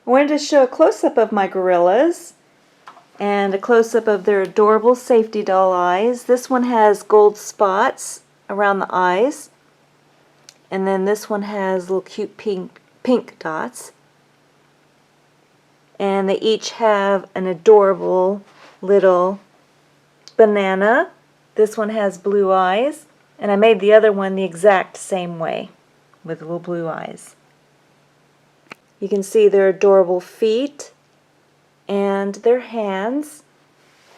I wanted to show a close-up of my gorillas and a close-up of their adorable safety doll eyes. This one has gold spots around the eyes, and then this one has little cute pink dots. And they each have an adorable little banana. This one has blue eyes, and I made the other one the exact same way with little blue eyes. You can see their adorable feet and their hands,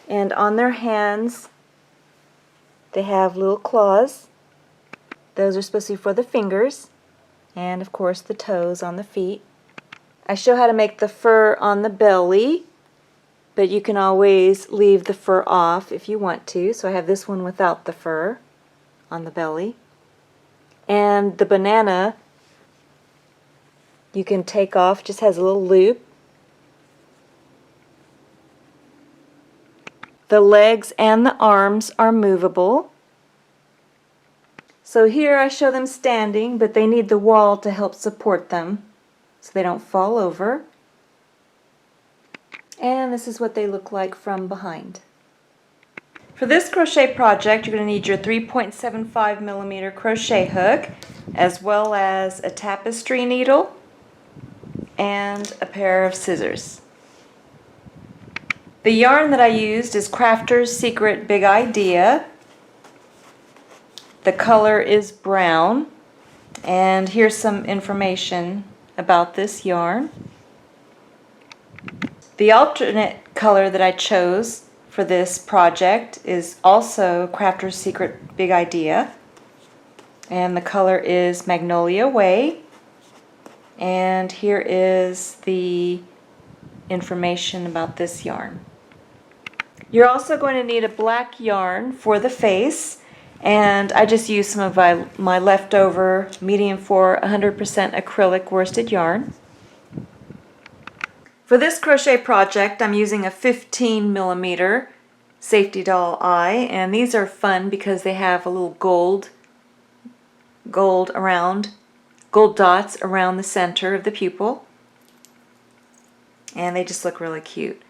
and on their hands they have little claws. Those are supposed to be for the fingers, and of course the toes on the feet. I show how to make the fur on the belly, but you can always leave the fur off if you want to. So I have this one without the fur on the belly. And the banana you can take off, just has a little loop. The legs and the arms are movable. So here I show them standing, but they need the wall to help support them so they don't fall over. And this is what they look like from behind. For this crochet project, you're going to need your 3.75mm crochet hook, as well as a tapestry needle and a pair of scissors. The yarn that I used is Crafter's Secret Big Idea. The color is brown, and here's some information about this yarn. The alternate color that I chose for this project is also Crafter's Secret Big Idea, and the color is Magnolia Way. And here is the information about this yarn. You're also going to need a black yarn for the face, and I just used some of my leftover medium for 100% acrylic worsted yarn. For this crochet project, I'm using a 15mm safety doll eye, and these are fun because they have a little gold dots around the center of the pupil, and they just look really cute.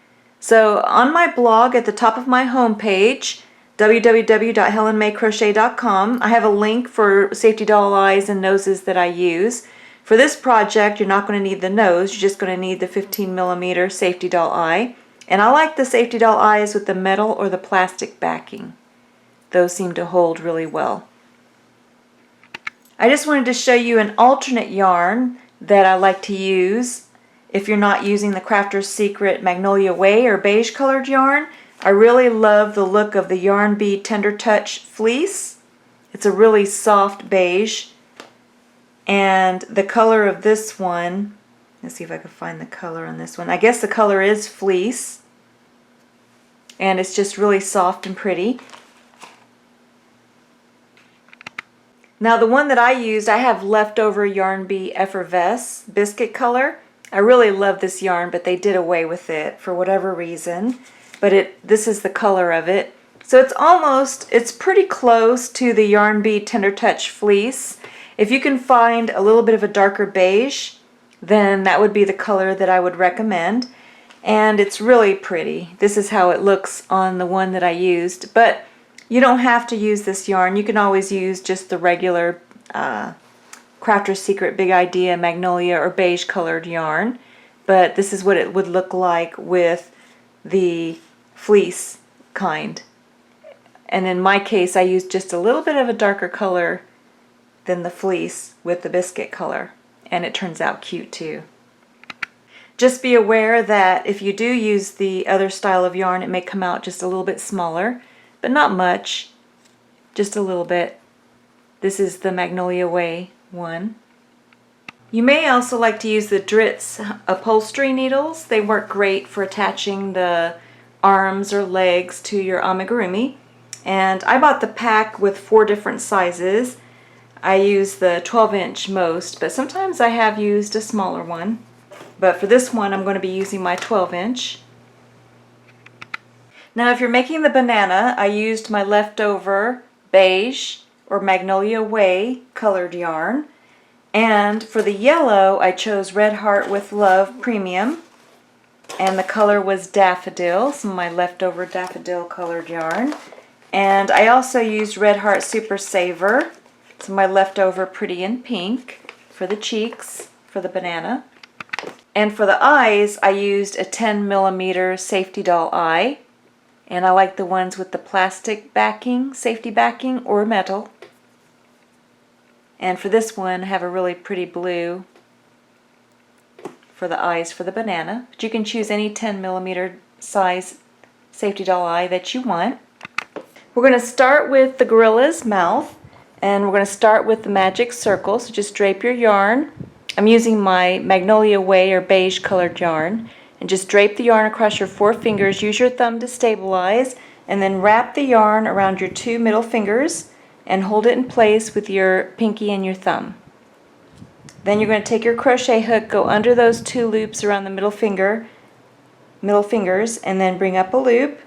So on my blog at the top of my homepage, www.helenmaycrochet.com, I have a link for safety doll eyes and noses that I use. For this project, you're not going to need the nose, you're just going to need the 15mm safety doll eye. And I like the safety doll eyes with the metal or the plastic backing. Those seem to hold really well. I just wanted to show you an alternate yarn that I like to use if you're not using the Crafter's Secret Magnolia Way or beige colored yarn. I really love the look of the Yarn Bee Tender Touch fleece. It's a really soft beige, and the color of this one, let's see if I can find the color on this one. I guess the color is fleece, and it's just really soft and pretty. Now the one that I used, I have leftover Yarn Bee Effervesce biscuit color. I really love this yarn, but they did away with it for whatever reason. But this is the color of it. So it's pretty close to the Yarn Bee Tender Touch fleece. If you can find a little bit of a darker beige, then that would be the color that I would recommend. And it's really pretty. This is how it looks on the one that I used. But you don't have to use this yarn. You can always use just the regular Crafter's Secret Big Idea Magnolia or beige colored yarn. But this is what it would look like with the fleece kind. And in my case, I used just a little bit of a darker color than the fleece with the biscuit color, and it turns out cute too. Just be aware that if you do use the other style of yarn, it may come out just a little bit smaller, but not much, just a little bit. This is the Magnolia Way one. You may also like to use the Dritz upholstery needles. They work great for attaching the arms or legs to your amigurumi. And I bought the pack with 4 different sizes. I use the 12-inch most, but sometimes I have used a smaller one. But for this one, I'm going to be using my 12-inch. Now, if you're making the banana, I used my leftover beige or Magnolia Way colored yarn. And for the yellow, I chose Red Heart with Love Premium. And the color was Daffodil, some of my leftover daffodil colored yarn. And I also used Red Heart Super Saver, some of my leftover Pretty in Pink for the cheeks, for the banana. And for the eyes, I used a 10mm safety doll eye. And I like the ones with the plastic backing, safety backing, or metal. And for this one, I have a really pretty blue for the eyes for the banana. But you can choose any 10mm size safety doll eye that you want. We're going to start with the gorilla's mouth, and we're going to start with the magic circle. So just drape your yarn. I'm using my Magnolia Way or beige colored yarn, and just drape the yarn across your 4 fingers. Use your thumb to stabilize, and then wrap the yarn around your 2 middle fingers and hold it in place with your pinky and your thumb. Then you're going to take your crochet hook, go under those 2 loops around the middle fingers, and then bring up a loop.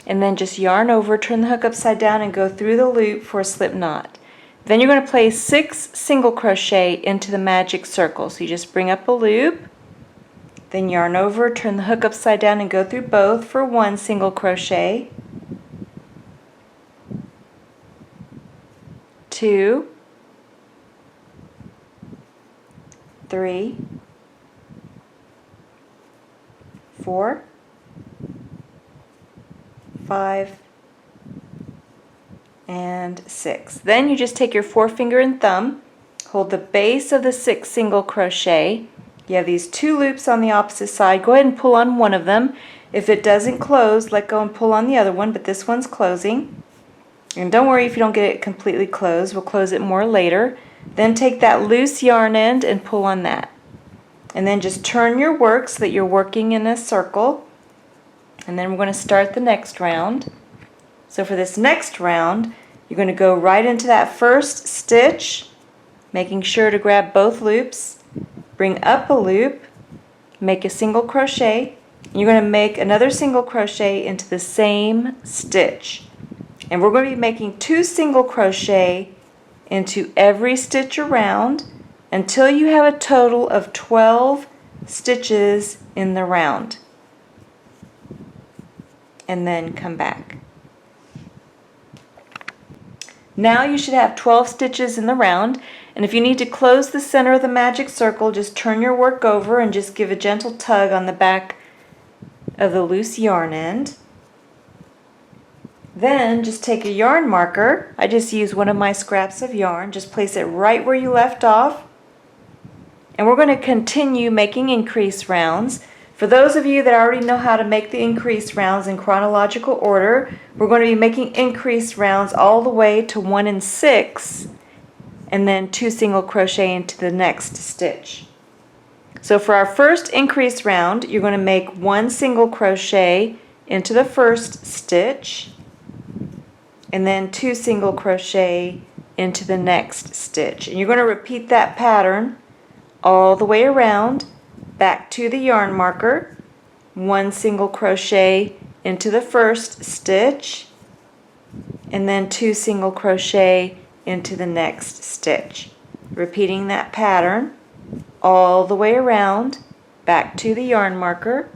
And then just yarn over, turn the hook upside down, and go through the loop for a slip knot. Then you're going to place 6 single crochet into the magic circle. So you just bring up a loop, then yarn over, turn the hook upside down, and go through both for 1 single crochet, 2, 3, 4, 5, and 6. Then you just take your 4-finger and thumb, hold the base of the 6 single crochet. You have these 2 loops on the opposite side. Go ahead and pull on one of them. If it doesn't close, let go and pull on the other one, but this one's closing. And don't worry if you don't get it completely closed. We'll close it more later. Then take that loose yarn end and pull on that. And then just turn your work so that you're working in a circle. And then we're going to start the next round. So for this next round, you're going to go right into that first stitch, making sure to grab both loops, bring up a loop, make a single crochet. You're going to make another single crochet into the same stitch. And we're going to be making 2 single crochet into every stitch around until you have a total of 12 stitches in the round. And then come back. Now you should have 12 stitches in the round, and if you need to close the center of the magic circle, just turn your work over and just give a gentle tug on the back of the loose yarn end. Then just take a yarn marker. I just use one of my scraps of yarn. Just place it right where you left off. And we're going to continue making increase rounds. For those of you that already know how to make the increase rounds in chronological order, we're going to be making increase rounds all the way to 1 and 6, and then 2 single crochet into the next stitch. So for our first increase round, you're going to make 1 single crochet into the first stitch, and then 2 single crochet into the next stitch. And you're going to repeat that pattern all the way around, back to the yarn marker, 1 single crochet into the first stitch, and then 2 single crochet into the next stitch. Repeating that pattern all the way around, back to the yarn marker.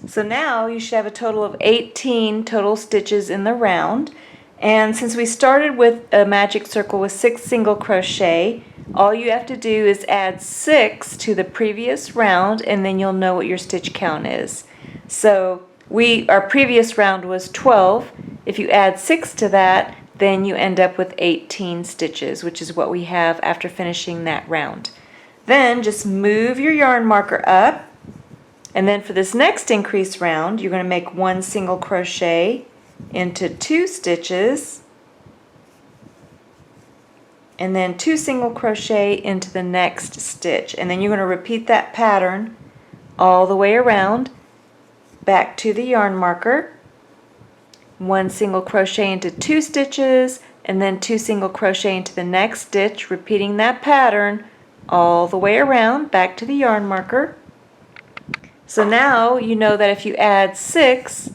So now you should have a total of 18 total stitches in the round. And since we started with a magic circle with 6 single crochet, all you have to do is add 6 to the previous round, and then you'll know what your stitch count is. So Our previous round was 12. If you add 6 to that, then you end up with 18 stitches, which is what we have after finishing that round. Then just move your yarn marker up, and then for this next increase round, you're going to make 1 single crochet into 2 stitches, and then 2 single crochet into the next stitch. And then you're going to repeat that pattern all the way around, back to the yarn marker. 1 single crochet into 2 stitches, and then 2 single crochet into the next stitch, repeating that pattern all the way around, back to the yarn marker. So now you know that if you add 6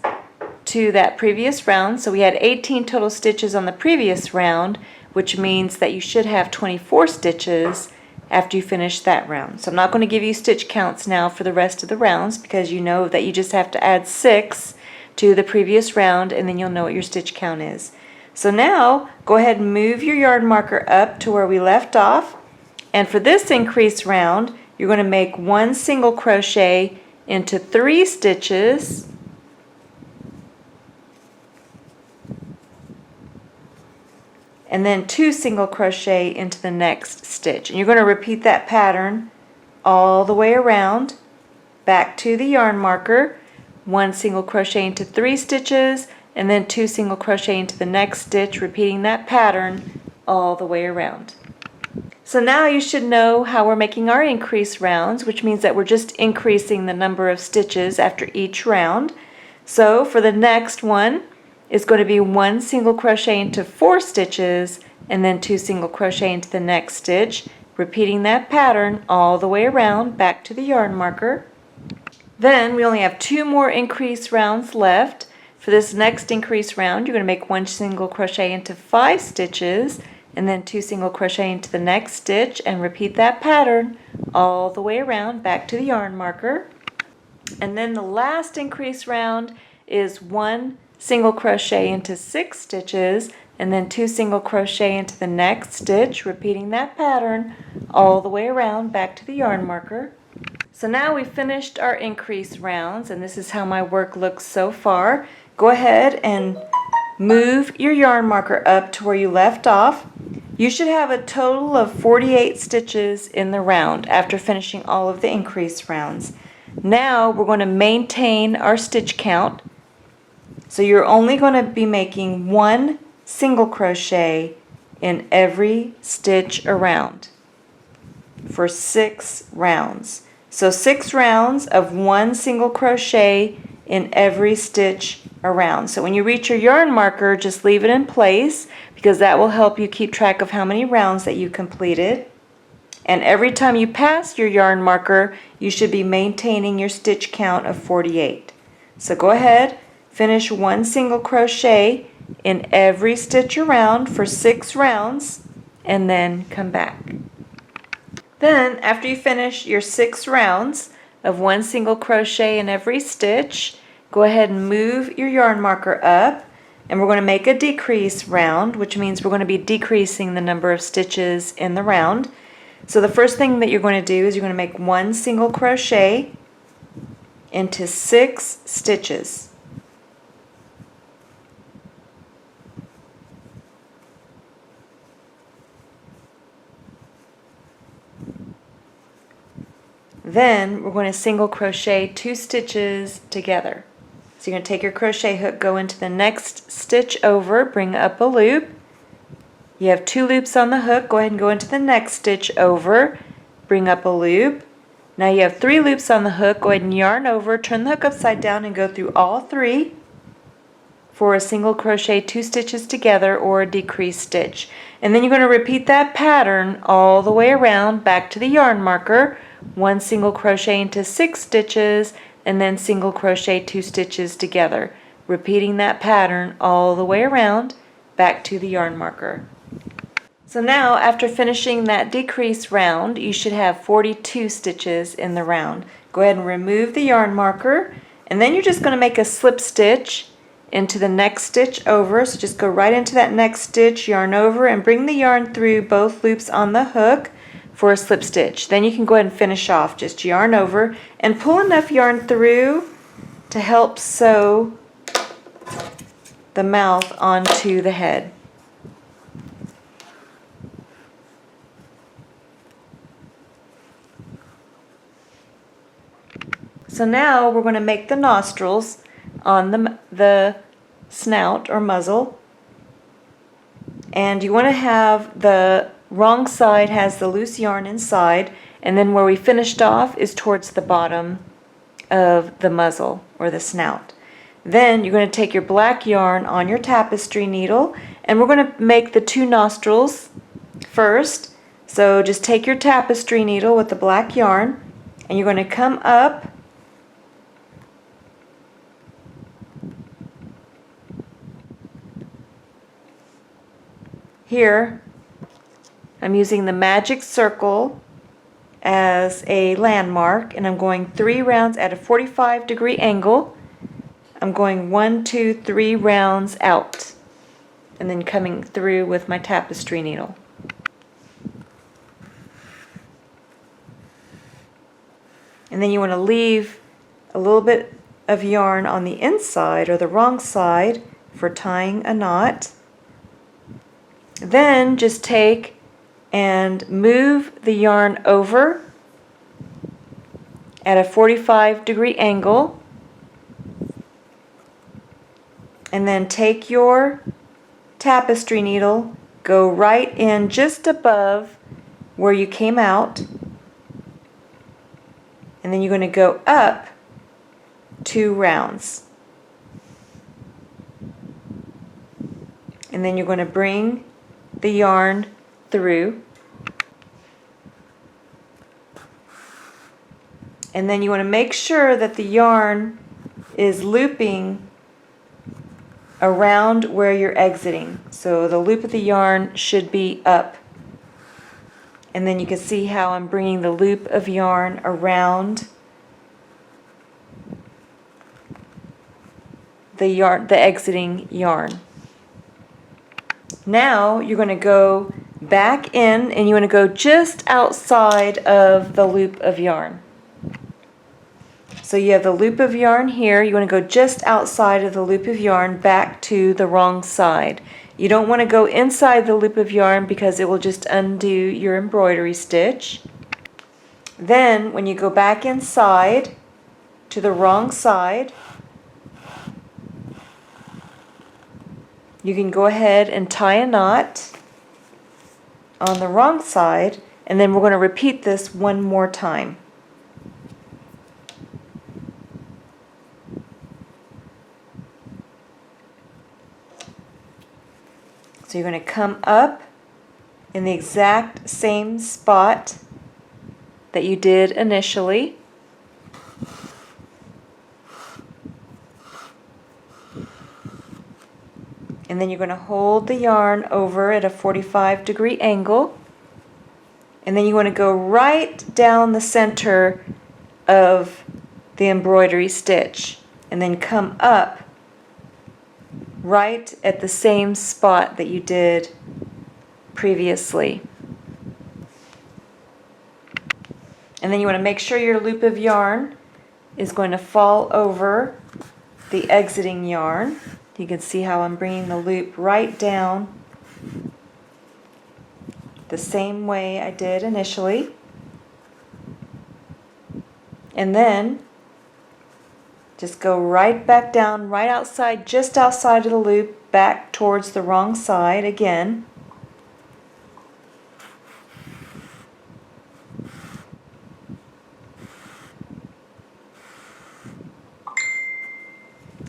to that previous round, so we had 18 total stitches on the previous round, which means that you should have 24 stitches after you finish that round. So I'm not going to give you stitch counts now for the rest of the rounds, because you know that you just have to add 6 to the previous round, and then you'll know what your stitch count is. So now go ahead and move your yarn marker up to where we left off, and for this increase round you're going to make 1 single crochet into 3 stitches, and then 2 single crochet into the next stitch. And you're going to repeat that pattern all the way around, back to the yarn marker. 1 single crochet into 3 stitches, and then 2 single crochet into the next stitch, repeating that pattern all the way around. So now you should know how we're making our increase rounds, which means that we're just increasing the number of stitches after each round. So for the next one, it's going to be 1 single crochet into 4 stitches, and then 2 single crochet into the next stitch, repeating that pattern all the way around, back to the yarn marker. Then we only have 2 more increase rounds left. For this next increase round, you're going to make 1 single crochet into 5 stitches, and then 2 single crochet into the next stitch, and repeat that pattern all the way around, back to the yarn marker. And then the last increase round is 1 single crochet into 6 stitches, and then 2 single crochet into the next stitch, repeating that pattern all the way around, back to the yarn marker. So now we've finished our increase rounds, and this is how my work looks so far. Go ahead and move your yarn marker up to where you left off. You should have a total of 48 stitches in the round after finishing all of the increase rounds. Now we're going to maintain our stitch count. So you're only going to be making 1 single crochet in every stitch around for 6 rounds. So 6 rounds of 1 single crochet in every stitch around. So when you reach your yarn marker, just leave it in place, because that will help you keep track of how many rounds that you completed. And every time you pass your yarn marker, you should be maintaining your stitch count of 48. So go ahead, finish 1 single crochet in every stitch around for 6 rounds, and then come back. Then, after you finish your 6 rounds of 1 single crochet in every stitch, go ahead and move your yarn marker up, and we're going to make a decrease round, which means we're going to be decreasing the number of stitches in the round. So the first thing that you're going to do is you're going to make 1 single crochet into 6 stitches. Then we're going to single crochet 2 stitches together. So you're going to take your crochet hook, go into the next stitch over, bring up a loop. You have 2 loops on the hook, go ahead and go into the next stitch over, bring up a loop. Now you have 3 loops on the hook, go ahead and yarn over, turn the hook upside down and go through all 3 for a single crochet 2 stitches together or a decreased stitch. And then you're going to repeat that pattern all the way around, back to the yarn marker. 1 single crochet into 6 stitches, and then single crochet 2 stitches together, repeating that pattern all the way around, back to the yarn marker. So now, after finishing that decrease round, you should have 42 stitches in the round. Go ahead and remove the yarn marker, and then you're just going to make a slip stitch into the next stitch over. So just go right into that next stitch, yarn over, and bring the yarn through both loops on the hook for a slip stitch. Then you can go ahead and finish off. Just yarn over and pull enough yarn through to help sew the mouth onto the head. So now we're going to make the nostrils on the snout or muzzle. And you want to have the wrong side has the loose yarn inside, and then where we finished off is towards the bottom of the muzzle or the snout. Then you're going to take your black yarn on your tapestry needle, and we're going to make the two nostrils first. So just take your tapestry needle with the black yarn, and you're going to come up here. I'm using the magic circle as a landmark, and I'm going 3 rounds at a 45-degree angle. I'm going 1, 2, 3 rounds out, and then coming through with my tapestry needle. And then you want to leave a little bit of yarn on the inside or the wrong side for tying a knot. Then just take and move the yarn over at a 45-degree angle, and then take your tapestry needle, go right in just above where you came out, and then you're going to go up 2 rounds. And then you're going to bring the yarn through, and then you want to make sure that the yarn is looping around where you're exiting. So the loop of the yarn should be up, and then you can see how I'm bringing the loop of yarn around the exiting yarn. Now you're going to go back in, and you want to go just outside of the loop of yarn. So you have the loop of yarn here. You want to go just outside of the loop of yarn back to the wrong side. You don't want to go inside the loop of yarn because it will just undo your embroidery stitch. Then when you go back inside to the wrong side, you can go ahead and tie a knot on the wrong side, and then we're going to repeat this one more time. So you're going to come up in the exact same spot that you did initially. And then you're going to hold the yarn over at a 45-degree angle. And then you want to go right down the center of the embroidery stitch. And then come up right at the same spot that you did previously. And then you want to make sure your loop of yarn is going to fall over the exiting yarn. You can see how I'm bringing the loop right down the same way I did initially. And then just go right back down, right outside, just outside of the loop, back towards the wrong side again.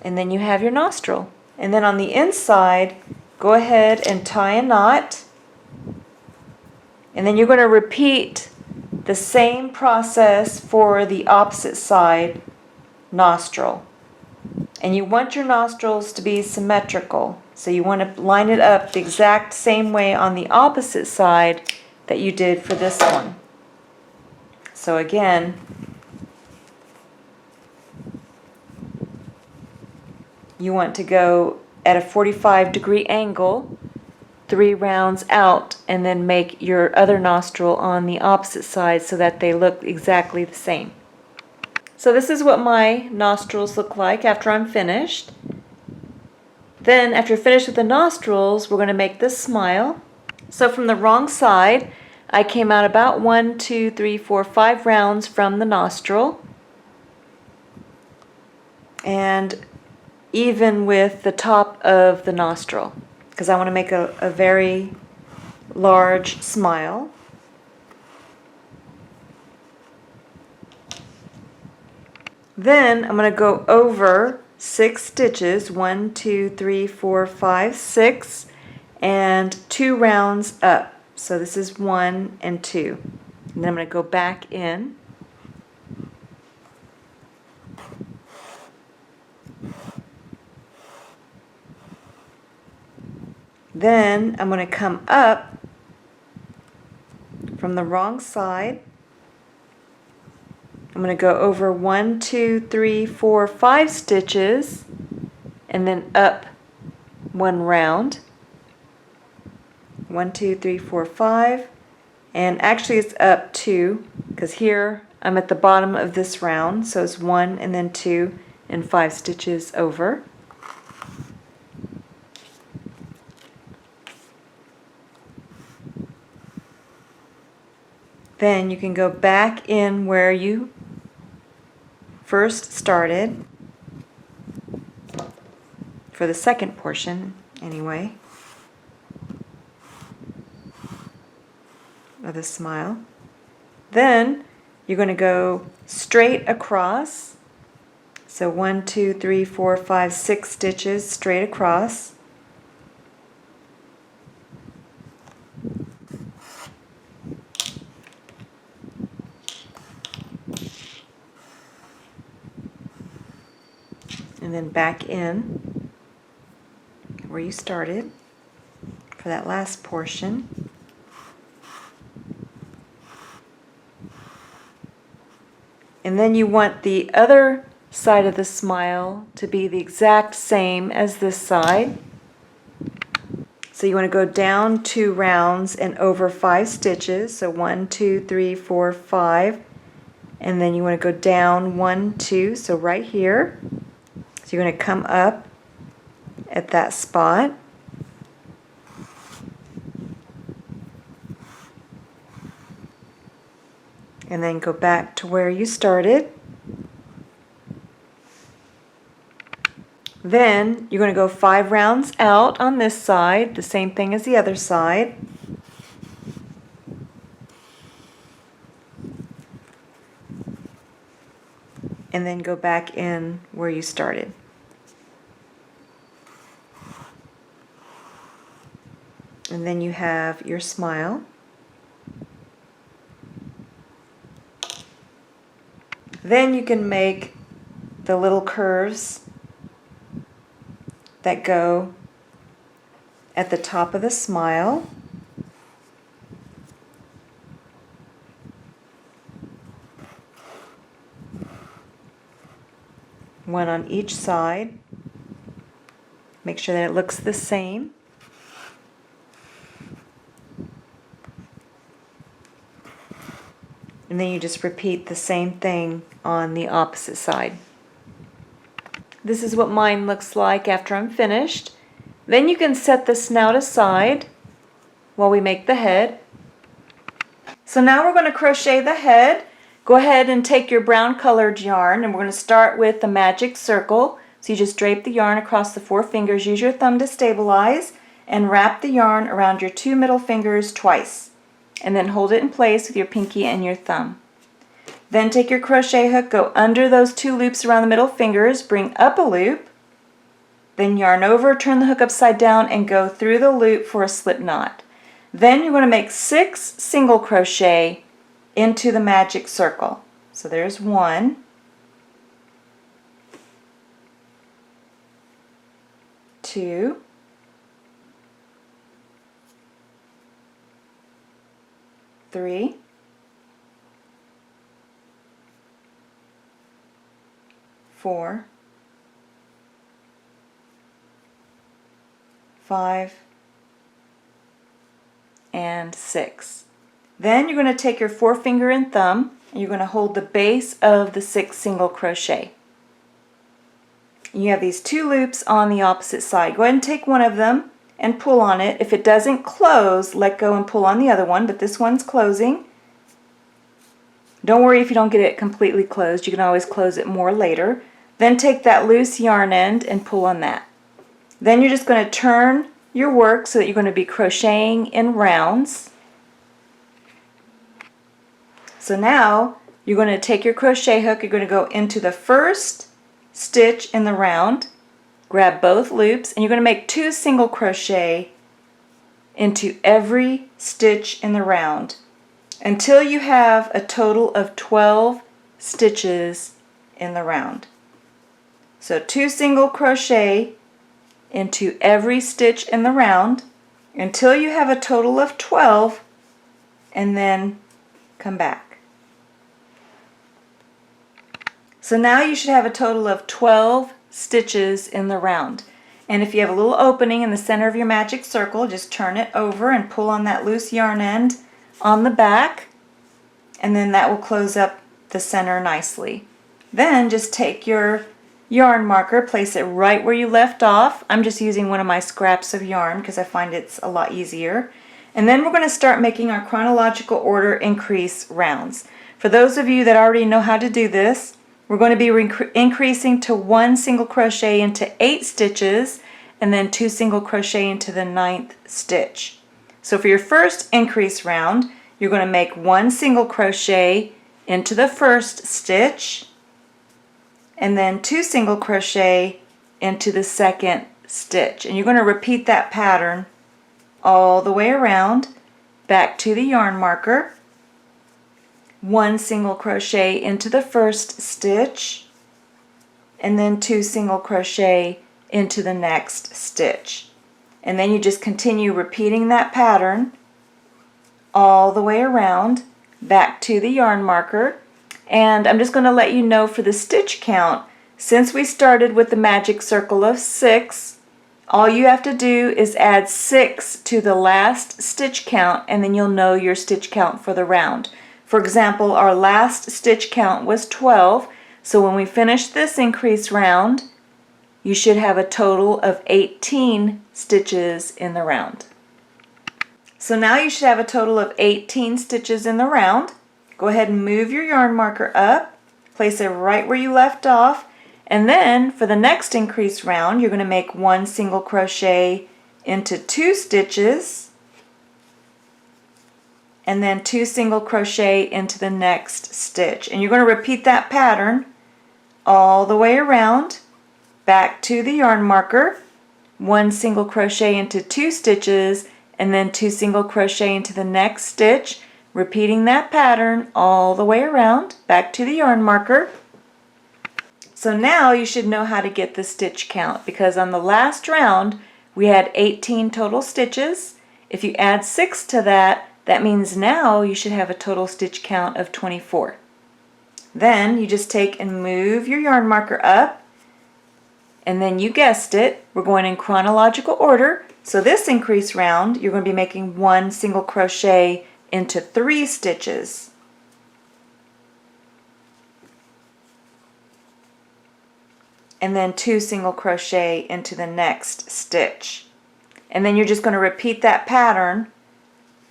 And then you have your nostril. And then on the inside, go ahead and tie a knot. And then you're going to repeat the same process for the opposite side nostril. And you want your nostrils to be symmetrical. So you want to line it up the exact same way on the opposite side that you did for this one. So again, you want to go at a 45-degree angle, 3 rounds out, and then make your other nostril on the opposite side so that they look exactly the same. So this is what my nostrils look like after I'm finished. Then after you're finished with the nostrils, we're going to make this smile. So from the wrong side, I came out about 1, 2, 3, 4, 5 rounds from the nostril. And even with the top of the nostril, because I want to make a very large smile. Then I'm going to go over 6 stitches, 1, 2, 3, 4, 5, 6, and 2 rounds up. So this is 1 and 2. And then I'm going to go back in. Then I'm going to come up from the wrong side. I'm going to go over 1, 2, 3, 4, 5 stitches and then up 1 round. 1, 2, 3, 4, 5. And actually it's up 2 because here I'm at the bottom of this round, so it's 1 and then 2 and 5 stitches over. Then you can go back in where you first started for the second portion anyway of the smile. Then you're going to go straight across, so 1, 2, 3, 4, 5, 6 stitches straight across. And then back in where you started for that last portion. And then you want the other side of the smile to be the exact same as this side. So you want to go down 2 rounds and over 5 stitches. So 1, 2, 3, 4, 5. And then you want to go down 1, 2, so right here. So you're going to come up at that spot. And then go back to where you started. Then you're going to go 5 rounds out on this side, the same thing as the other side. And then go back in where you started. And then you have your smile. Then you can make the little curves that go at the top of the smile. One on each side. Make sure that it looks the same. And then you just repeat the same thing on the opposite side. This is what mine looks like after I'm finished. Then you can set the snout aside while we make the head. So now we're going to crochet the head. Go ahead and take your brown colored yarn, and we're going to start with the magic circle. So you just drape the yarn across the 4 fingers, use your thumb to stabilize, and wrap the yarn around your 2 middle fingers twice. And then hold it in place with your pinky and your thumb. Then take your crochet hook, go under those 2 loops around the middle fingers, bring up a loop, then yarn over, turn the hook upside down, and go through the loop for a slip knot. Then you're going to make 6 single crochet into the magic circle. So there's 1, 2, 3, 4, 5, and 6. Then you're going to take your forefinger and thumb and you're going to hold the base of the 6 single crochet. You have these 2 loops on the opposite side. Go ahead and take one of them and pull on it. If it doesn't close, let go and pull on the other one, but this one's closing. Don't worry if you don't get it completely closed. You can always close it more later. Then take that loose yarn end and pull on that. Then you're just going to turn your work so that you're going to be crocheting in rounds. So now you're going to take your crochet hook, you're going to go into the first stitch in the round, grab both loops, and you're going to make 2 single crochet into every stitch in the round until you have a total of 12 stitches in the round. So 2 single crochet into every stitch in the round until you have a total of 12, and then come back. So now you should have a total of 12 stitches in the round. And if you have a little opening in the center of your magic circle, just turn it over and pull on that loose yarn end on the back, and then that will close up the center nicely. Then just take your yarn marker, place it right where you left off. I'm just using one of my scraps of yarn because I find it's a lot easier. And then we're going to start making our chronological order increase rounds. For those of you that already know how to do this, we're going to be increasing to 1 single crochet into 8 stitches and then 2 single crochet into the 9th stitch. So for your first increase round, you're going to make 1 single crochet into the first stitch and then 2 single crochet into the second stitch. And you're going to repeat that pattern all the way around back to the yarn marker. 1 single crochet into the first stitch and then 2 single crochet into the next stitch. And then you just continue repeating that pattern all the way around back to the yarn marker. And I'm just going to let you know for the stitch count, since we started with the magic circle of 6, all you have to do is add 6 to the last stitch count, and then you'll know your stitch count for the round. For example, our last stitch count was 12, so when we finish this increase round, you should have a total of 18 stitches in the round. So now you should have a total of 18 stitches in the round. Go ahead and move your yarn marker up, place it right where you left off, and then for the next increase round, you're going to make 1 single crochet into 2 stitches, and then 2 single crochet into the next stitch. And you're going to repeat that pattern all the way around back to the yarn marker. 1 single crochet into 2 stitches and then 2 single crochet into the next stitch, repeating that pattern all the way around back to the yarn marker. So now you should know how to get the stitch count, because on the last round we had 18 total stitches. If you add 6 to that, that means now you should have a total stitch count of 24. Then you just take and move your yarn marker up, and then you guessed it, we're going in chronological order. So this increase round, you're going to be making 1 single crochet into 3 stitches. And then 2 single crochet into the next stitch. And then you're just going to repeat that pattern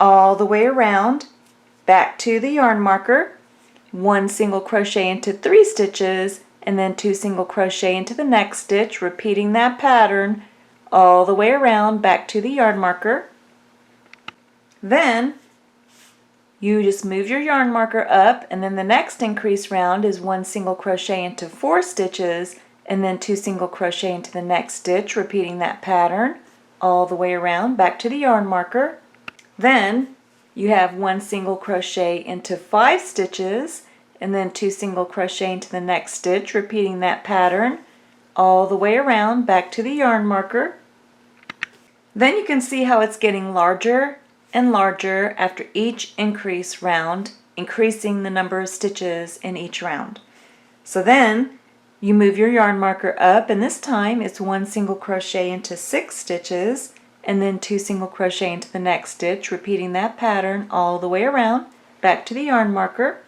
all the way around back to the yarn marker. 1 single crochet into 3 stitches and then 2 single crochet into the next stitch, repeating that pattern all the way around back to the yarn marker. Then you just move your yarn marker up, and then the next increase round is 1 single crochet into 4 stitches and then 2 single crochet into the next stitch, repeating that pattern all the way around back to the yarn marker. Then you have 1 single crochet into 5 stitches and then 2 single crochet into the next stitch, repeating that pattern all the way around back to the yarn marker. Then you can see how it's getting larger and larger after each increase round, increasing the number of stitches in each round. So then you move your yarn marker up, and this time it's 1 single crochet into 6 stitches and then 2 single crochet into the next stitch, repeating that pattern all the way around back to the yarn marker.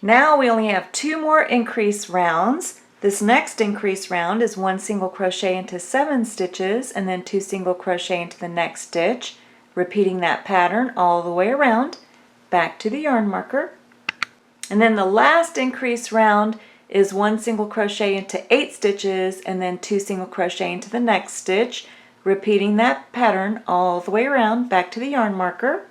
Now we only have 2 more increase rounds. This next increase round is 1 single crochet into 7 stitches and then 2 single crochet into the next stitch, repeating that pattern all the way around, back to the yarn marker. And then the last increase round is 1 single crochet into 8 stitches and then 2 single crochet into the next stitch, repeating that pattern all the way around, back to the yarn marker.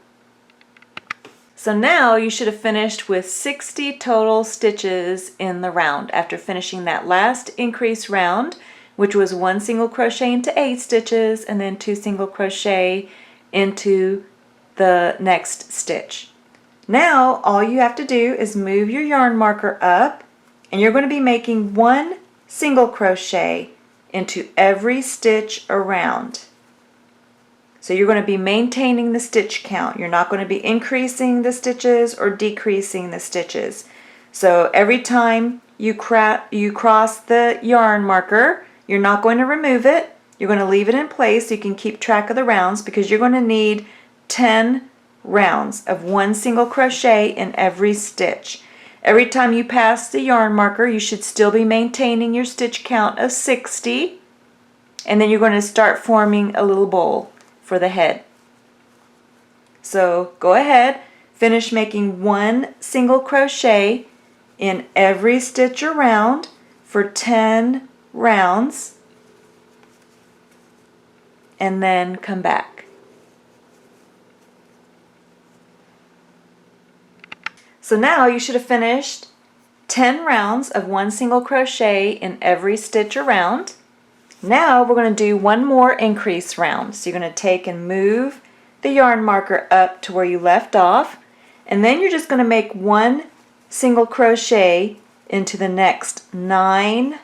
So now you should have finished with 60 total stitches in the round after finishing that last increase round, which was 1 single crochet into 8 stitches and then 2 single crochet into the next stitch. Now all you have to do is move your yarn marker up, and you're going to be making 1 single crochet into every stitch around. So you're going to be maintaining the stitch count. You're not going to be increasing the stitches or decreasing the stitches. So every time you cross the yarn marker, you're not going to remove it. You're going to leave it in place so you can keep track of the rounds, because you're going to need 10 rounds of 1 single crochet in every stitch. Every time you pass the yarn marker, you should still be maintaining your stitch count of 60, and then you're going to start forming a little bowl for the head. So go ahead, finish making 1 single crochet in every stitch around for 10 rounds, and then come back. So now you should have finished 10 rounds of 1 single crochet in every stitch around. Now we're going to do 1 more increase round. So you're going to take and move the yarn marker up to where you left off, and then you're just going to make 1 single crochet into the next 9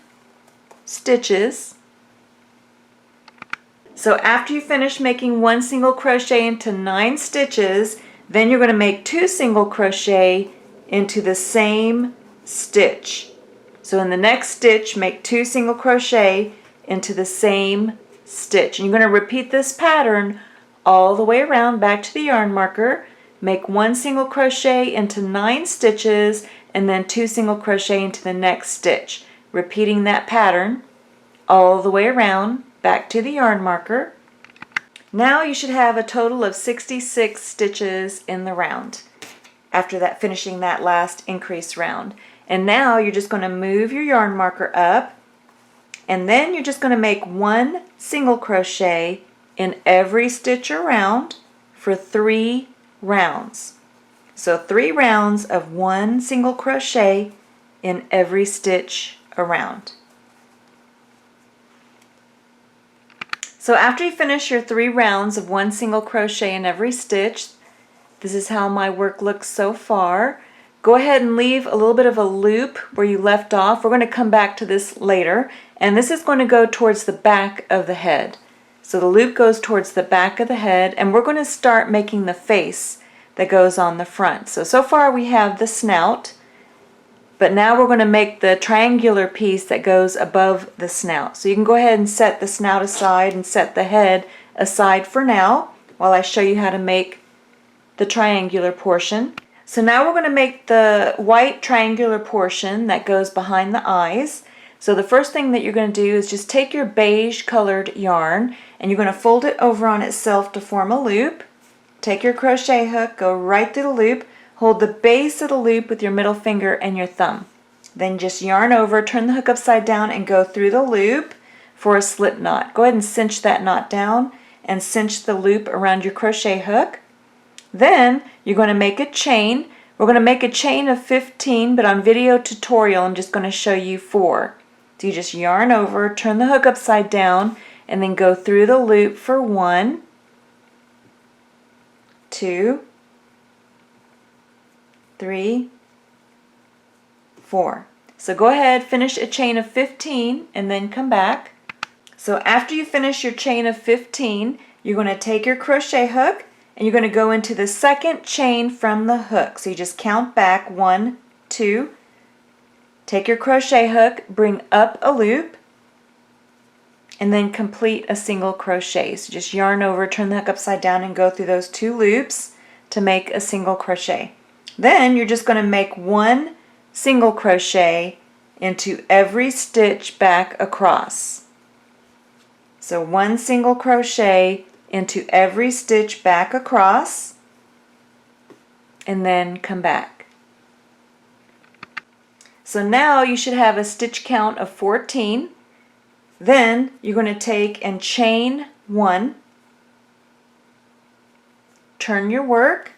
stitches. So after you finish making 1 single crochet into 9 stitches, then you're going to make 2 single crochet into the same stitch. So in the next stitch, make 2 single crochet into the same stitch. And you're going to repeat this pattern all the way around, back to the yarn marker. Make 1 single crochet into 9 stitches and then 2 single crochet into the next stitch, repeating that pattern all the way around, back to the yarn marker. Now you should have a total of 66 stitches in the round after that, finishing that last increase round. And now you're just going to move your yarn marker up, and then you're just going to make 1 single crochet in every stitch around for 3 rounds. So 3 rounds of 1 single crochet in every stitch around. So after you finish your 3 rounds of 1 single crochet in every stitch, this is how my work looks so far. Go ahead and leave a little bit of a loop where you left off. We're going to come back to this later, and this is going to go towards the back of the head. So the loop goes towards the back of the head, and we're going to start making the face that goes on the front. So far we have the snout, but now we're going to make the triangular piece that goes above the snout. So you can go ahead and set the snout aside and set the head aside for now while I show you how to make the triangular portion. So now we're going to make the white triangular portion that goes behind the eyes. So the first thing that you're going to do is just take your beige colored yarn and you're going to fold it over on itself to form a loop. Take your crochet hook, go right through the loop, hold the base of the loop with your middle finger and your thumb. Then just yarn over, turn the hook upside down and go through the loop for a slip knot. Go ahead and cinch that knot down and cinch the loop around your crochet hook. Then you're going to make a chain. We're going to make a chain of 15, but on video tutorial I'm just going to show you 4. So you just yarn over, turn the hook upside down, and then go through the loop for 1, 2, 3, 4. So go ahead, finish a chain of 15 and then come back. So after you finish your chain of 15, you're going to take your crochet hook and you're going to go into the second chain from the hook. So you just count back 1, 2, take your crochet hook, bring up a loop, and then complete a single crochet. So just yarn over, turn the hook upside down, and go through those 2 loops to make a single crochet. Then you're just going to make 1 single crochet into every stitch back across. So 1 single crochet into every stitch back across, and then come back. So now you should have a stitch count of 14. Then you're going to take and chain 1, turn your work,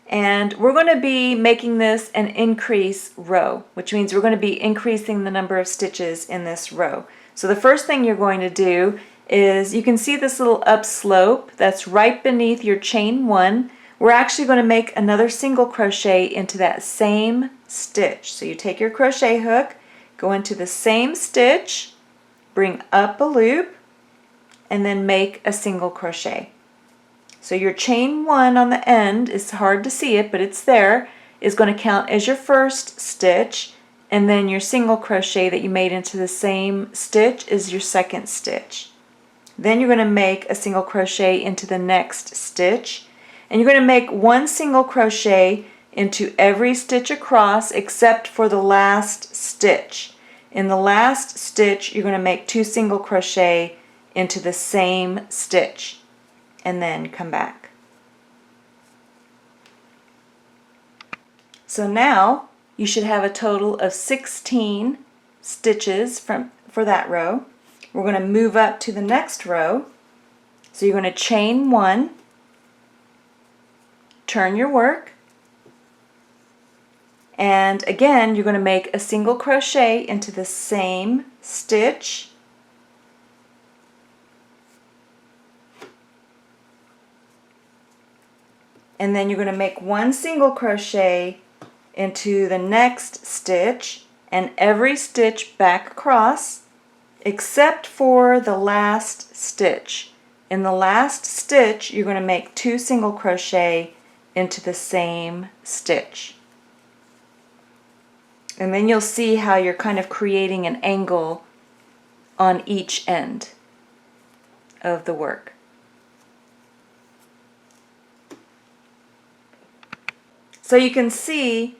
and we're going to be making this an increase row, which means we're going to be increasing the number of stitches in this row. So the first thing you're going to do is, you can see this little upslope that's right beneath your chain 1. We're actually going to make another single crochet into that same stitch. So you take your crochet hook, go into the same stitch, bring up a loop, and then make a single crochet. So your chain 1 on the end, is hard to see it, but it's there, is going to count as your first stitch, and then your single crochet that you made into the same stitch is your second stitch. Then you're going to make a single crochet into the next stitch, and you're going to make 1 single crochet into every stitch across except for the last stitch. In the last stitch, you're going to make 2 single crochet into the same stitch, and then come back. So now you should have a total of 16 stitches for that row. We're going to move up to the next row. So you're going to chain 1, turn your work, and again you're going to make a single crochet into the same stitch, and then you're going to make 1 single crochet into the next stitch and every stitch back across except for the last stitch. In the last stitch you're going to make 2 single crochet into the same stitch. And then you'll see how you're kind of creating an angle on each end of the work. So you can see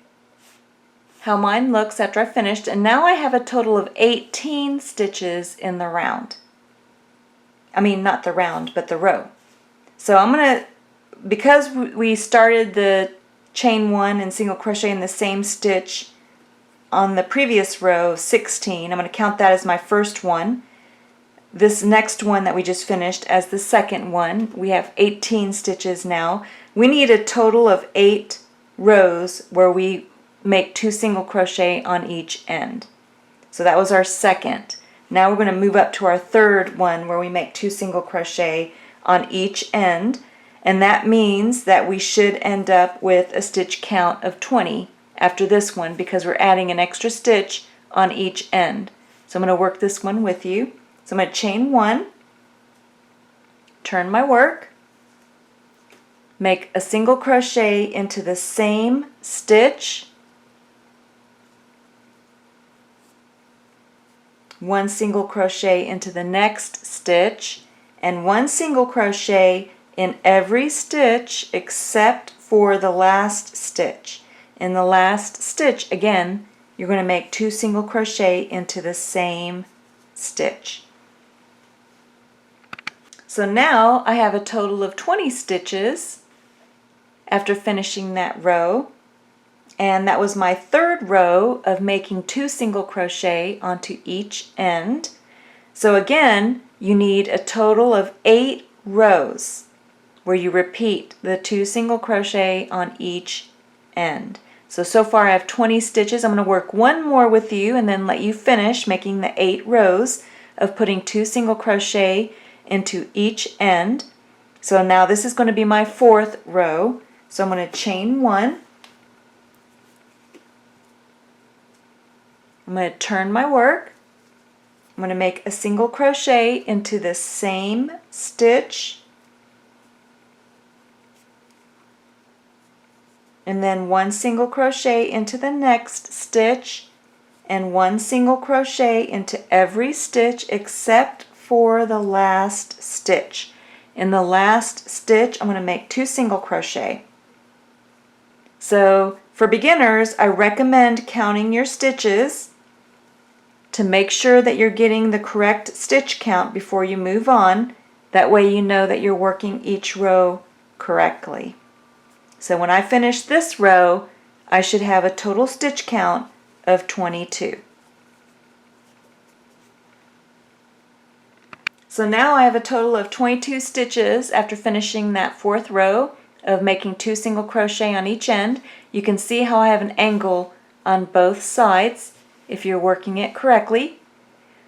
how mine looks after I finished, and now I have a total of 18 stitches in the round. I mean, not the round, but the row. So I'm going to, because we started the chain 1 and single crochet in the same stitch on the previous row, 16, I'm going to count that as my first one. This next one that we just finished as the second one. We have 18 stitches now. We need a total of 8 rows where we make 2 single crochet on each end. So that was our second. Now we're going to move up to our third one where we make 2 single crochet on each end, and that means that we should end up with a stitch count of 20 after this one because we're adding an extra stitch on each end. So I'm going to work this one with you. So I'm going to chain 1, turn my work, make a single crochet into the same stitch, 1 single crochet into the next stitch, and 1 single crochet in every stitch except for the last stitch. In the last stitch, again, you're going to make 2 single crochet into the same stitch. So now I have a total of 20 stitches after finishing that row, and that was my third row of making 2 single crochet onto each end. So again, you need a total of 8 rows where you repeat the 2 single crochet on each end. So far I have 20 stitches. I'm going to work one more with you and then let you finish making the 8 rows of putting 2 single crochet into each end. So now this is going to be my 4th row. So I'm going to chain 1. I'm going to turn my work. I'm going to make a single crochet into the same stitch, and then 1 single crochet into the next stitch, and 1 single crochet into every stitch except for the last stitch. In the last stitch I'm going to make 2 single crochet. So For beginners, I recommend counting your stitches to make sure that you're getting the correct stitch count before you move on. That way you know that you're working each row correctly. So when I finish this row, I should have a total stitch count of 22. So now I have a total of 22 stitches after finishing that fourth row of making 2 single crochet on each end. You can see how I have an angle on both sides if you're working it correctly.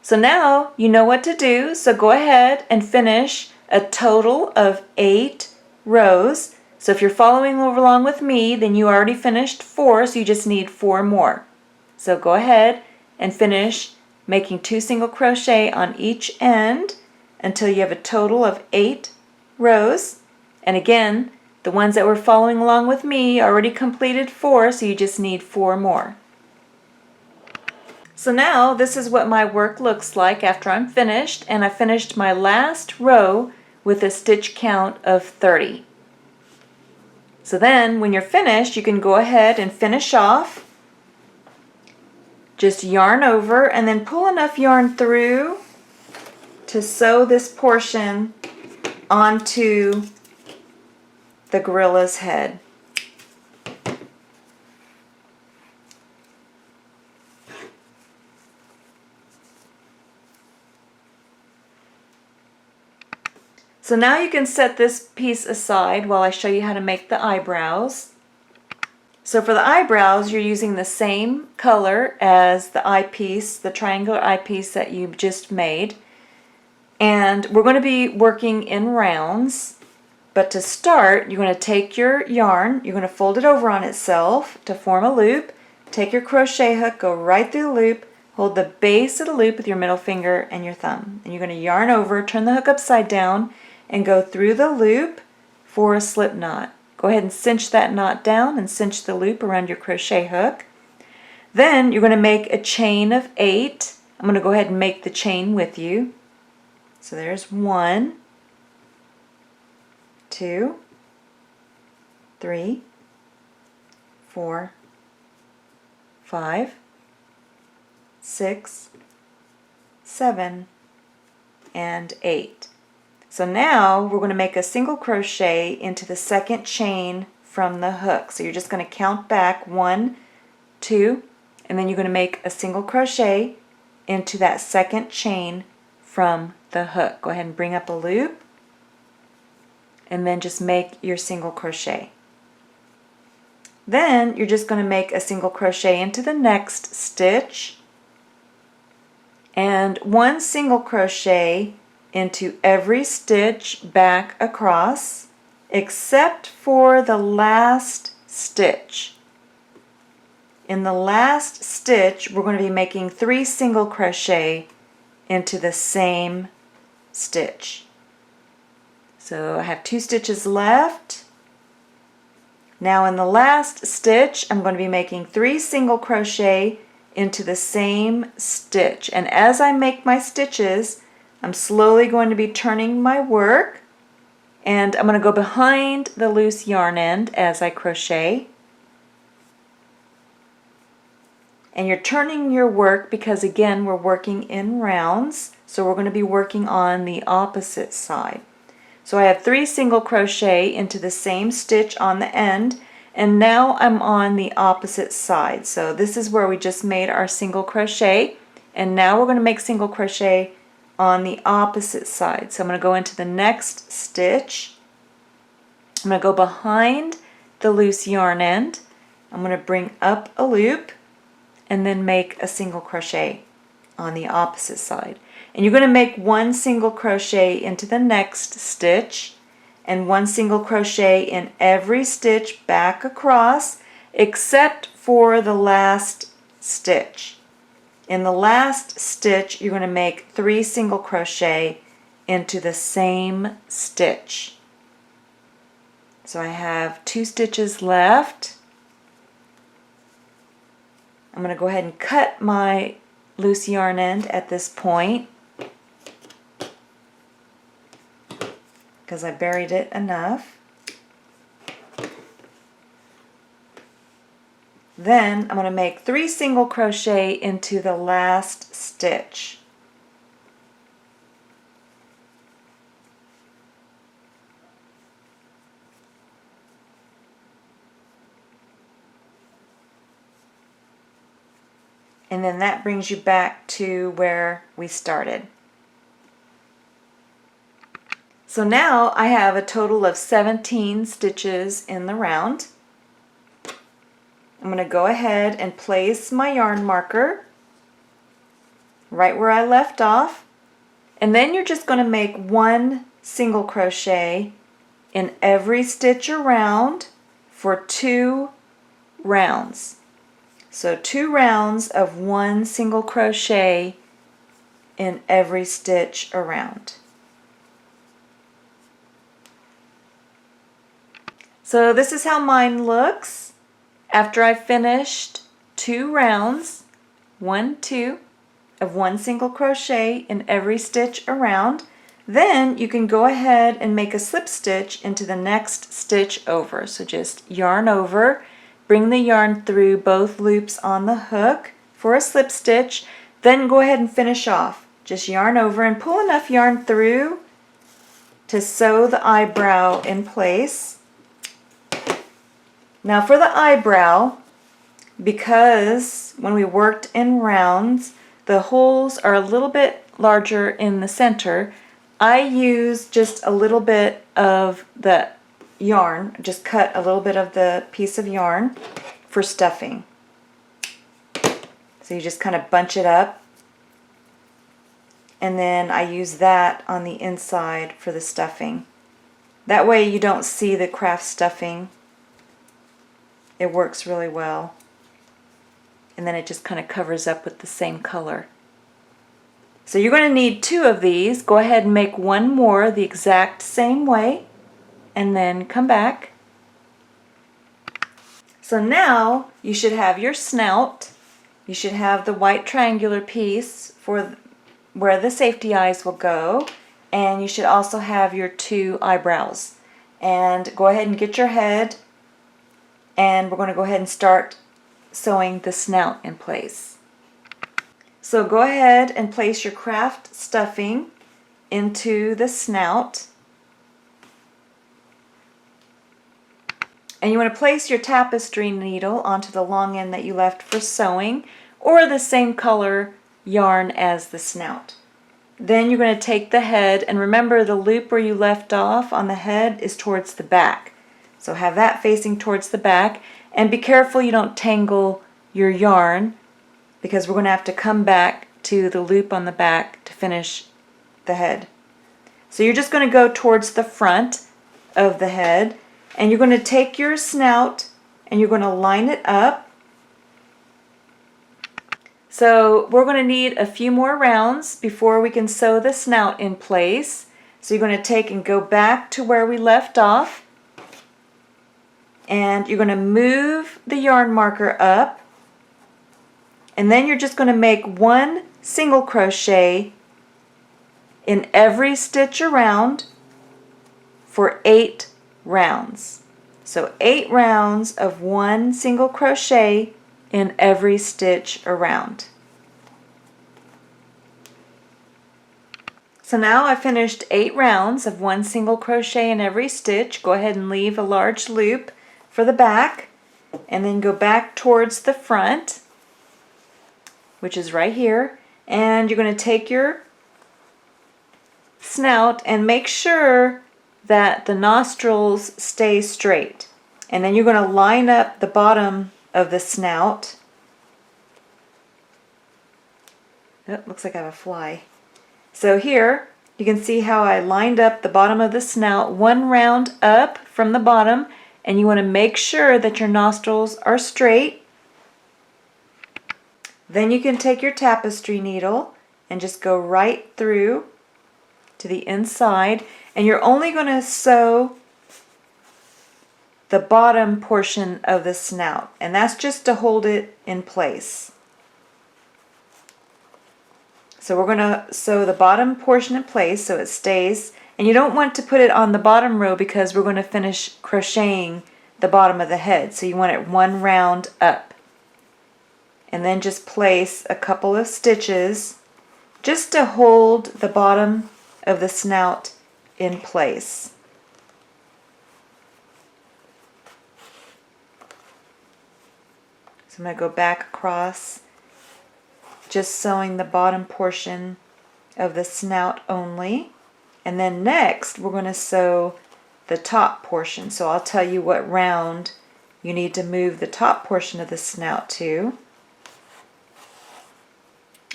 So now you know what to do, so go ahead and finish a total of 8 rows. So if you're following along with me, then you already finished 4, so you just need 4 more. So go ahead and finish making 2 single crochet on each end until you have a total of 8 rows. And again, the ones that were following along with me already completed 4, so you just need 4 more. So now this is what my work looks like after I'm finished, and I finished my last row with a stitch count of 30. So then when you're finished, you can go ahead and finish off. Just yarn over and then pull enough yarn through to sew this portion onto the gorilla's head. So now you can set this piece aside while I show you how to make the eyebrows. So for the eyebrows, you're using the same color as the eyepiece, the triangular eyepiece that you just made. And we're going to be working in rounds. But to start, you're going to take your yarn, you're going to fold it over on itself to form a loop. Take your crochet hook, go right through the loop, hold the base of the loop with your middle finger and your thumb. And you're going to yarn over, turn the hook upside down, and go through the loop for a slip knot. Go ahead and cinch that knot down and cinch the loop around your crochet hook. Then you're going to make a chain of 8. I'm going to go ahead and make the chain with you. So there's 1, 2, 3, 4, 5, 6, 7, and 8. So now we're going to make a single crochet into the second chain from the hook. So you're just going to count back 1, 2, and then you're going to make a single crochet into that second chain from the hook. Go ahead and bring up a loop and then just make your single crochet. Then you're just going to make a single crochet into the next stitch and 1 single crochet into every stitch back across except for the last stitch. In the last stitch, we're going to be making 3 single crochet into the same stitch. So I have 2 stitches left. Now in the last stitch, I'm going to be making 3 single crochet into the same stitch. And as I make my stitches, I'm slowly going to be turning my work, and I'm going to go behind the loose yarn end as I crochet. And you're turning your work because again we're working in rounds, so we're going to be working on the opposite side. So I have 3 single crochet into the same stitch on the end, and now I'm on the opposite side. So this is where we just made our single crochet, and now we're going to make single crochet on the opposite side. So I'm going to go into the next stitch. I'm going to go behind the loose yarn end. I'm going to bring up a loop and then make a single crochet on the opposite side. And you're going to make 1 single crochet into the next stitch and 1 single crochet in every stitch back across except for the last stitch. In the last stitch, you're going to make 3 single crochet into the same stitch. So I have 2 stitches left. I'm going to go ahead and cut my loose yarn end at this point because I buried it enough. Then I'm going to make 3 single crochet into the last stitch. And then that brings you back to where we started. So now I have a total of 17 stitches in the round. I'm going to go ahead and place my yarn marker right where I left off, and then you're just going to make 1 single crochet in every stitch around for 2 rounds. So 2 rounds of 1 single crochet in every stitch around. So this is how mine looks after I finished 2 rounds, 1, 2, of 1 single crochet in every stitch around. Then you can go ahead and make a slip stitch into the next stitch over. So just yarn over, bring the yarn through both loops on the hook for a slip stitch, then go ahead and finish off. Just yarn over and pull enough yarn through to sew the eyebrow in place. Now for the eyebrow, because when we worked in rounds, the holes are a little bit larger in the center, I use just a little bit of the yarn, just cut a little bit of the piece of yarn for stuffing. So you just kind of bunch it up, and then I use that on the inside for the stuffing. That way you don't see the craft stuffing. It works really well. And then it just kind of covers up with the same color. So you're going to need 2 of these. Go ahead and make 1 more the exact same way, and then come back. So now you should have your snout. You should have the white triangular piece for where the safety eyes will go, and you should also have your 2 eyebrows. And go ahead and get your head, and we're going to go ahead and start sewing the snout in place. So go ahead and place your craft stuffing into the snout. And you want to place your tapestry needle onto the long end that you left for sewing, or the same color yarn as the snout. Then you're going to take the head, and remember the loop where you left off on the head is towards the back. So have that facing towards the back, and be careful you don't tangle your yarn, because we're going to have to come back to the loop on the back to finish the head. So you're just going to go towards the front of the head, and you're going to take your snout and you're going to line it up. So we're going to need a few more rounds before we can sew the snout in place. So you're going to take and go back to where we left off, and you're going to move the yarn marker up, and then you're just going to make 1 single crochet in every stitch around for 8 rounds. So 8 rounds of 1 single crochet in every stitch around. So now I finished 8 rounds of 1 single crochet in every stitch. Go ahead and leave a large loop for the back, and then go back towards the front, which is right here, and you're going to take your snout and make sure that the nostrils stay straight. And then you're going to line up the bottom of the snout. Oh, looks like I have a fly. So here you can see how I lined up the bottom of the snout 1 round up from the bottom, and you want to make sure that your nostrils are straight. Then you can take your tapestry needle and just go right through to the inside, and you're only going to sew the bottom portion of the snout, and that's just to hold it in place. So we're going to sew the bottom portion in place so it stays, and you don't want to put it on the bottom row because we're going to finish crocheting the bottom of the head, so you want it 1 round up. and then just place a couple of stitches just to hold the bottom of the snout in place. So I'm going to go back across, just sewing the bottom portion of the snout only. And then next we're going to sew the top portion. So I'll tell you what round you need to move the top portion of the snout to.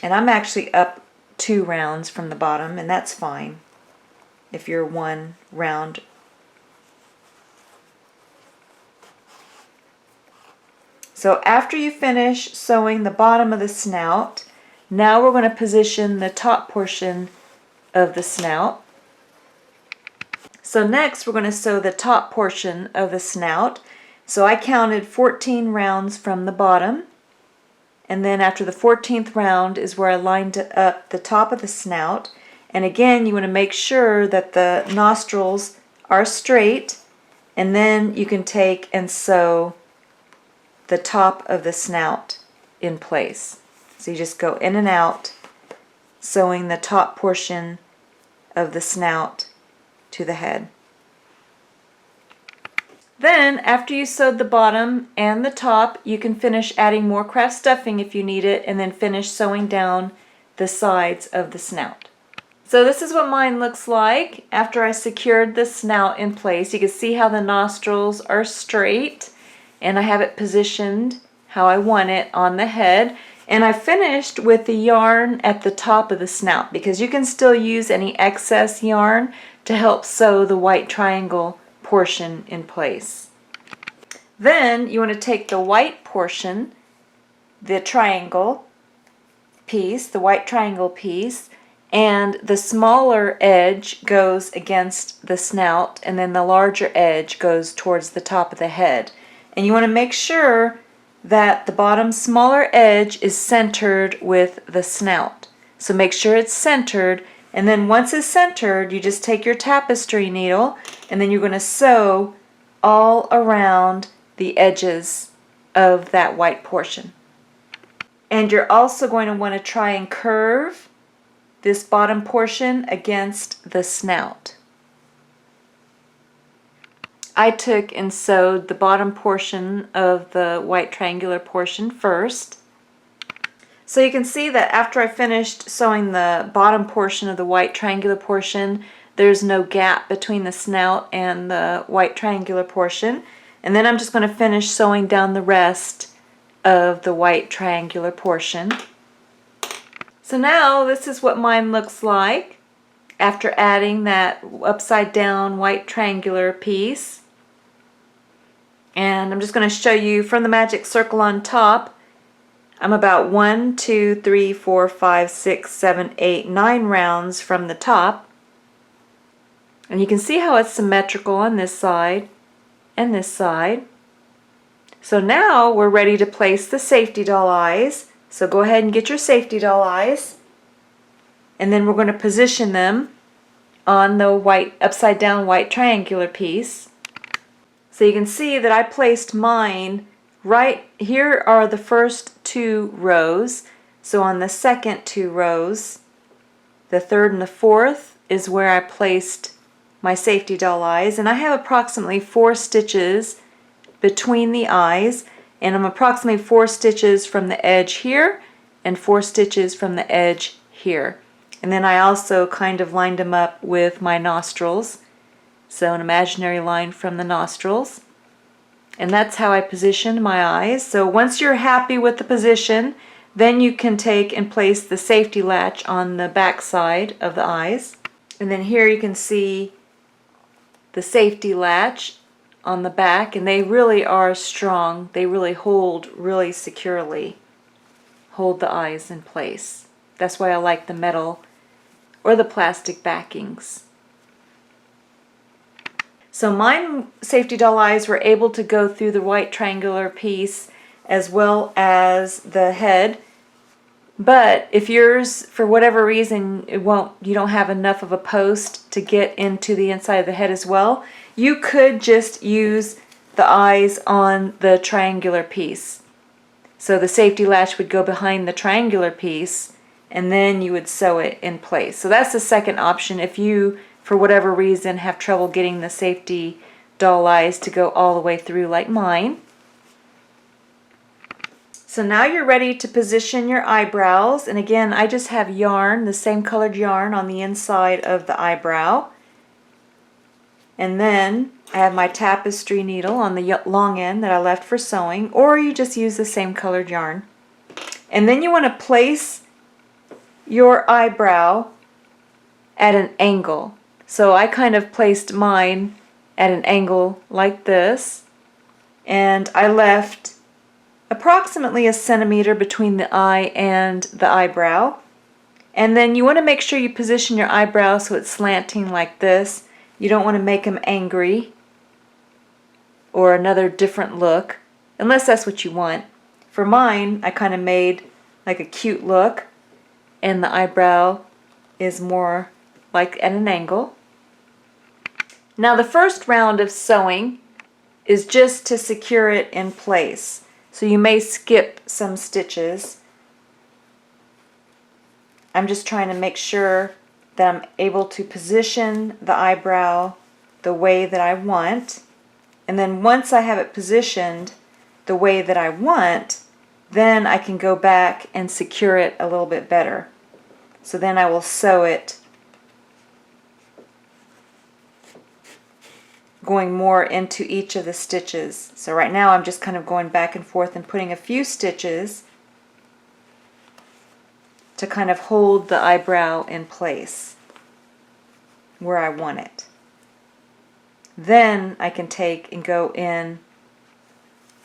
And I'm actually up 2 rounds from the bottom, and that's fine if you're 1 round. So after you finish sewing the bottom of the snout, now we're going to position the top portion of the snout. So next we're going to sew the top portion of the snout. So I counted 14 rounds from the bottom, and then after the 14th round is where I lined up the top of the snout. And again, you want to make sure that the nostrils are straight, and then you can take and sew the top of the snout in place. So you just go in and out, sewing the top portion of the snout to the head. Then, after you sewed the bottom and the top, you can finish adding more craft stuffing if you need it, and then finish sewing down the sides of the snout. So this is what mine looks like after I secured the snout in place. You can see how the nostrils are straight, and I have it positioned how I want it on the head. And I finished with the yarn at the top of the snout, because you can still use any excess yarn to help sew the white triangle portion in place. Then you want to take the white portion, the triangle piece, the white triangle piece, and the smaller edge goes against the snout, and then the larger edge goes towards the top of the head. And you want to make sure that the bottom smaller edge is centered with the snout. So make sure it's centered, and then once it's centered, you just take your tapestry needle, and then you're going to sew all around the edges of that white portion. And you're also going to want to try and curve this bottom portion against the snout. I took and sewed the bottom portion of the white triangular portion first. So you can see that after I finished sewing the bottom portion of the white triangular portion, there's no gap between the snout and the white triangular portion. And then I'm just going to finish sewing down the rest of the white triangular portion. So now this is what mine looks like after adding that upside down white triangular piece. And I'm just going to show you from the magic circle on top. I'm about 1, 2, 3, 4, 5, 6, 7, 8, 9 rounds from the top. And you can see how it's symmetrical on this side and this side. So now we're ready to place the safety doll eyes. So go ahead and get your safety doll eyes. And then we're going to position them on the white upside down white triangular piece. So you can see that I placed mine right here are the first 2 rows. So on the second 2 rows, the third and the fourth is where I placed my safety doll eyes, and I have approximately 4 stitches between the eyes, and I'm approximately 4 stitches from the edge here and 4 stitches from the edge here. And then I also kind of lined them up with my nostrils, so an imaginary line from the nostrils. And that's how I positioned my eyes. So once you're happy with the position, then you can take and place the safety latch on the back side of the eyes. And then here you can see the safety latch on the back, and they really are strong. They really hold really securely, hold the eyes in place. That's why I like the metal or the plastic backings. So my safety doll eyes were able to go through the white triangular piece as well as the head. But if yours, for whatever reason, you don't have enough of a post to get into the inside of the head as well, you could just use the eyes on the triangular piece. So the safety latch would go behind the triangular piece, and then you would sew it in place. So that's the second option if you, for whatever reason, have trouble getting the safety doll eyes to go all the way through like mine. So now you're ready to position your eyebrows, and again I just have yarn, the same colored yarn on the inside of the eyebrow, and then I have my tapestry needle on the long end that I left for sewing, or you just use the same colored yarn. And then you want to place your eyebrow at an angle. So I kind of placed mine at an angle like this, and I left approximately 1 centimeter between the eye and the eyebrow. And then you want to make sure you position your eyebrow so it's slanting like this. You don't want to make them angry or another different look, unless that's what you want. For mine, I kind of made like a cute look, and the eyebrow is more like at an angle. Now the first round of sewing is just to secure it in place. So you may skip some stitches. I'm just trying to make sure that I'm able to position the eyebrow the way that I want. And then once I have it positioned the way that I want, then I can go back and secure it a little bit better. So then I will sew it going more into each of the stitches. So right now I'm just kind of going back and forth and putting a few stitches to kind of hold the eyebrow in place where I want it. Then I can take and go in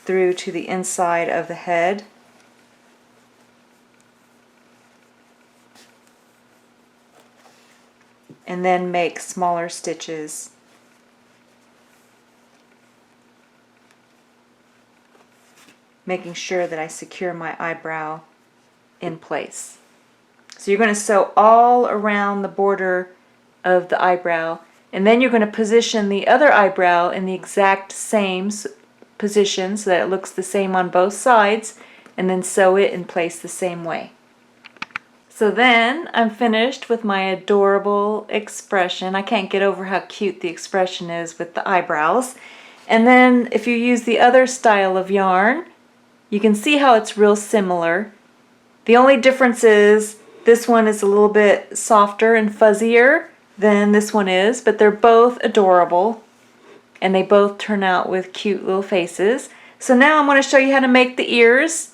through to the inside of the head. And then make smaller stitches. Making sure that I secure my eyebrow in place. So you're going to sew all around the border of the eyebrow, and then you're going to position the other eyebrow in the exact same position so that it looks the same on both sides, and then sew it in place the same way. So then I'm finished with my adorable expression. I can't get over how cute the expression is with the eyebrows. And then if you use the other style of yarn, you can see how it's real similar. The only difference is this one is a little bit softer and fuzzier than this one is, but they're both adorable and they both turn out with cute little faces. So now I'm going to show you how to make the ears.